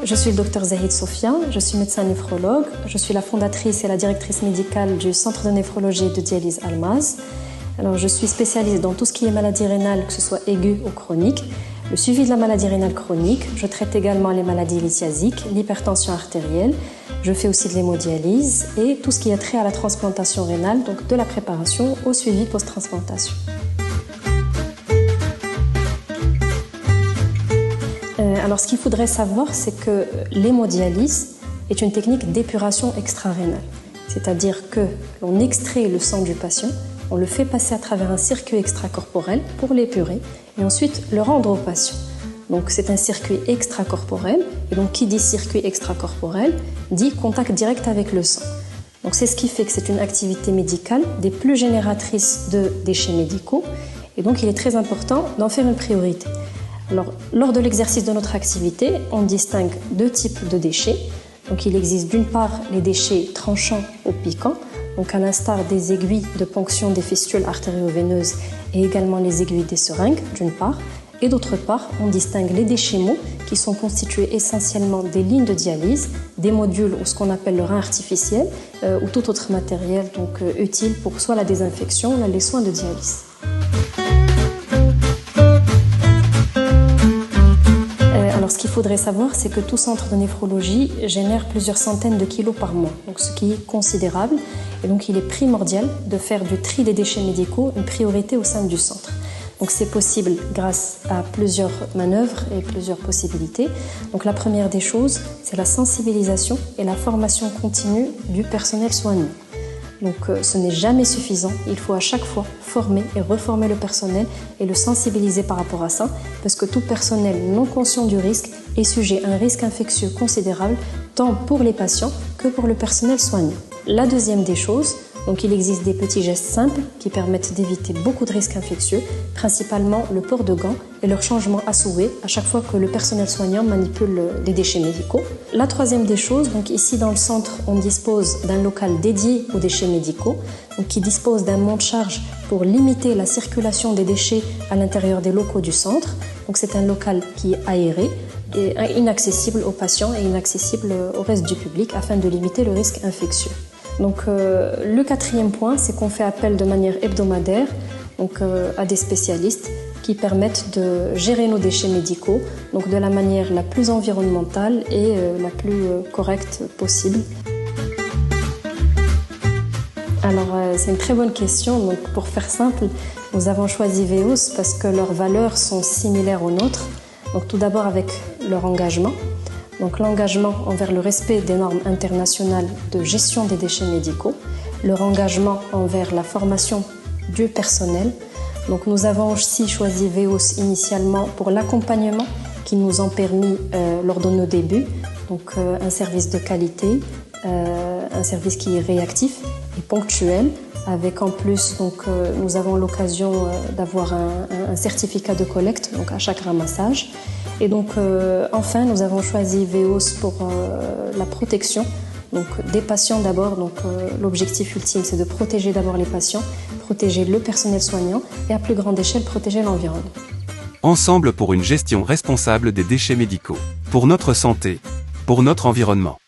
je suis le docteur Zahid Sofia, je suis médecin néphrologue, je suis la fondatrice et la directrice médicale du centre de néphrologie et de dialyse Almaz. Alors, je suis spécialiste dans tout ce qui est maladie rénale, que ce soit aiguë ou chronique, le suivi de la maladie rénale chronique, je traite également les maladies lithiasiques, l'hypertension artérielle, je fais aussi de l'hémodialyse et tout ce qui a trait à la transplantation rénale, donc de la préparation au suivi post-transplantation. Alors, ce qu'il faudrait savoir, c'est que l'hémodialyse est une technique d'épuration extra-rénale. C'est-à-dire que l'on extrait le sang du patient, on le fait passer à travers un circuit extracorporel pour l'épurer et ensuite le rendre au patient. Donc, c'est un circuit extracorporel. Et donc, qui dit circuit extracorporel dit contact direct avec le sang. Donc, c'est ce qui fait que c'est une activité médicale des plus génératrices de déchets médicaux. Et donc, il est très important d'en faire une priorité. Alors, lors de l'exercice de notre activité, on distingue deux types de déchets. Donc, il existe d'une part les déchets tranchants ou piquants, donc à l'instar des aiguilles de ponction des fistules artério-veineuses et également les aiguilles des seringues, d'une part. Et d'autre part, on distingue les déchets mous qui sont constitués essentiellement des lignes de dialyse, des modules ou ce qu'on appelle le rein artificiel ou tout autre matériel donc, utile pour soit la désinfection ou les soins de dialyse. Alors, ce qu'il faudrait savoir, c'est que tout centre de néphrologie génère plusieurs centaines de kilos par mois, donc ce qui est considérable. Et donc, il est primordial de faire du tri des déchets médicaux une priorité au sein du centre. Donc, c'est possible grâce à plusieurs manœuvres et plusieurs possibilités. Donc, la première des choses, c'est la sensibilisation et la formation continue du personnel soignant. Donc, ce n'est jamais suffisant. Il faut à chaque fois former et reformer le personnel et le sensibiliser par rapport à ça, parce que tout personnel non conscient du risque est sujet à un risque infectieux considérable, tant pour les patients que pour le personnel soignant. La deuxième des choses, donc il existe des petits gestes simples qui permettent d'éviter beaucoup de risques infectieux, principalement le port de gants et leur changement à souhait à chaque fois que le personnel soignant manipule les déchets médicaux. La troisième des choses, donc ici dans le centre, on dispose d'un local dédié aux déchets médicaux, donc qui dispose d'un monte-charge pour limiter la circulation des déchets à l'intérieur des locaux du centre. Donc c'est un local qui est aéré et inaccessible aux patients et inaccessible au reste du public afin de limiter le risque infectieux. Donc, le quatrième point, c'est qu'on fait appel de manière hebdomadaire donc, à des spécialistes qui permettent de gérer nos déchets médicaux donc de la manière la plus environnementale et la plus correcte possible. Alors, c'est une très bonne question. Donc, pour faire simple, nous avons choisi Veos parce que leurs valeurs sont similaires aux nôtres. Donc, tout d'abord avec leur engagement. Donc l'engagement envers le respect des normes internationales de gestion des déchets médicaux, leur engagement envers la formation du personnel. Donc nous avons aussi choisi Veos initialement pour l'accompagnement qui nous ont permis lors de nos débuts, donc un service de qualité, un service qui est réactif et ponctuel, avec en plus donc nous avons l'occasion d'avoir un certificat de collecte donc à chaque ramassage. Et donc enfin nous avons choisi Veos pour la protection donc des patients d'abord. Donc l'objectif ultime c'est de protéger d'abord les patients, protéger le personnel soignant et à plus grande échelle protéger l'environnement. Ensemble pour une gestion responsable des déchets médicaux, pour notre santé, pour notre environnement.